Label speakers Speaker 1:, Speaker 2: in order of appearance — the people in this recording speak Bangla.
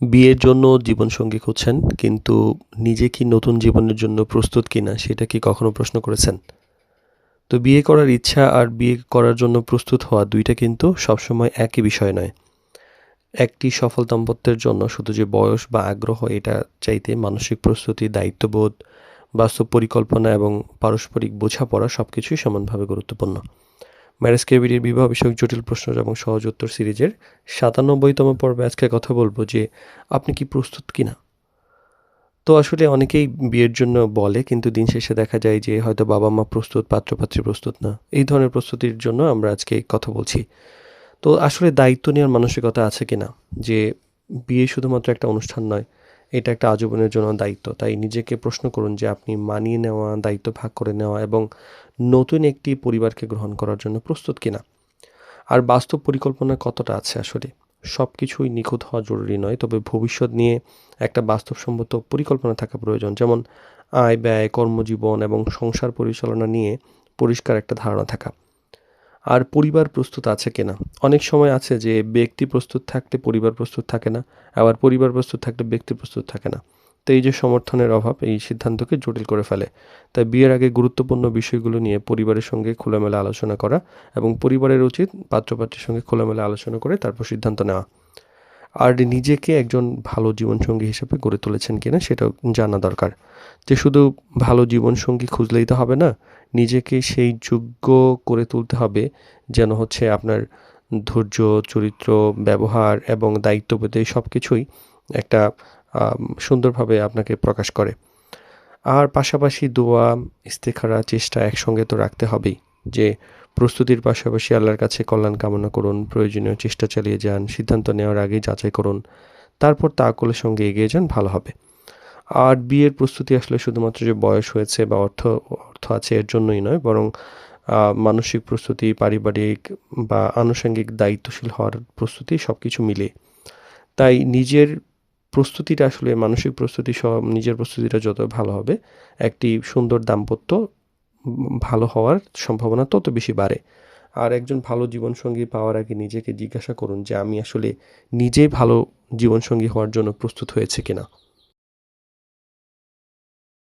Speaker 1: বিয়ের জন্য জীবনসঙ্গী খুঁজছেন, কিন্তু নিজে কি নতুন জীবনের জন্য প্রস্তুত কিনা সেটা কি কখনো প্রশ্ন করেছেন? তো বিয়ে করার ইচ্ছা আর বিয়ে করার জন্য প্রস্তুত হওয়া ২ টা কিন্তু সবসময় একই বিষয় নয়। একটি সফল দাম্পত্যের জন্য শুধু যে বয়স বা আগ্রহ এটা চাইতে মানসিক প্রস্তুতি, দায়িত্ববোধ, বাস্তব পরিকল্পনা এবং পারস্পরিক বোঝাপড়া সবকিছুই সমানভাবে গুরুত্বপূর্ণ। ম্যারেজ ক্যাভিটির বিবাহ বিষয়ক জটিল প্রশ্ন এবং সহজ উত্তর সিরিজের ৯৭তম পর্বে আজকে কথা বলবো যে আপনি কি প্রস্তুত কিনা? তো আসলে অনেকেই বিয়ের জন্য বলে, কিন্তু দিন শেষে দেখা যায় যে হয়তো বাবা-মা প্রস্তুত, পাত্র-পাত্রী প্রস্তুত না। এই ধরনের প্রস্তুতির জন্য আমরা আজকে কথা বলছি। তো আসলে দায়িত্ব নেওয়ার মানসিকতা আছে কিনা? যে বিয়ে শুধুমাত্র একটা অনুষ্ঠান নয়, এটা একটা আজীবনের জন্য দায়িত্ব। তাই নিজেকে প্রশ্ন করুন যে আপনি মানিয়ে নেওয়া, দায়িত্ব ভাগ করে নেওয়া এবং নতুন একটি পরিবারকে গ্রহণ করার জন্য প্রস্তুত কিনা? আর বাস্তব পরিকল্পনা কতটা আছে আসলে? সবকিছুই নিখুঁত হওয়া জরুরি নয়। তবে ভবিষ্যৎ নিয়ে একটা বাস্তবসম্মত পরিকল্পনা থাকা প্রয়োজন। যেমন আয়, ব্যয়, কর্মজীবন এবং সংসার পরিচালনা নিয়ে পরিষ্কার একটা ধারণা থাকা। আর পরিবার প্রস্তুত আছে কিনা? অনেক সময় আছে যে ব্যক্তি প্রস্তুত থাকলে পরিবার প্রস্তুত থাকে না। আবার পরিবার প্রস্তুত থাকলে ব্যক্তি প্রস্তুত থাকে না। তো এই যে সমর্থনের অভাব এই সিদ্ধান্তকে জটিল করে ফেলে। তাই বিয়ের আগে গুরুত্বপূর্ণ বিষয়গুলো নিয়ে পরিবারের সঙ্গে খোলামেলা আলোচনা করা এবং পরিবারের উচিত পাত্র-পাত্রীর সঙ্গে খোলামেলা আলোচনা করে তারপর সিদ্ধান্ত নেওয়া। আর নিজেকে একজন ভালো জীবনসঙ্গী হিসেবে গড়ে তুলেছেন কিনা সেটাও জানা দরকার। যে শুধু ভালো জীবনসঙ্গী খুঁজলেই তো হবে না। নিজেকে সেই যোগ্য করে তুলতে হবে যেন হচ্ছে আপনার ধৈর্য, চরিত্র, ব্যবহার এবং দায়িত্ববোধ এই সবকিছুই একটা সুন্দরভাবে আপনাকে প্রকাশ করে। আর পাশাপাশি দোয়া, ইস্তেখারা, চেষ্টা একসঙ্গে তো রাখতে হবেই। যে প্রস্তুতির পাশাপাশি আল্লাহর কাছে কল্যাণ কামনা করুন, প্রয়োজনীয় চেষ্টা চালিয়ে যান, সিদ্ধান্ত নেওয়ার আগেই যাচাই করুন। তারপর তাওয়াক্কুলের সঙ্গে এগিয়ে যান, ভালো হবে। আর বিয়ের প্রস্তুতি আসলে শুধুমাত্র যে বয়স হয়েছে বা অর্থ আছে এর জন্যই নয়, বরং মানসিক প্রস্তুতি, পারিবারিক বা আনুষঙ্গিক দায়িত্বশীল হওয়ার প্রস্তুতি সবকিছু মিলিয়ে। তাই নিজের প্রস্তুতিটা আসলে মানসিক প্রস্তুতি সহ নিজের প্রস্তুতিটা যত ভালো হবে, একটি সুন্দর দাম্পত্য ভালো হওয়ার সম্ভাবনা তত বেশি বাড়ে। আর একজন ভালো জীবনসঙ্গী পাওয়ার আগে নিজেকে জিজ্ঞাসা করুন যে আমি আসলে নিজেই ভালো জীবনসঙ্গী হওয়ার জন্য প্রস্তুত হয়েছি কিনা?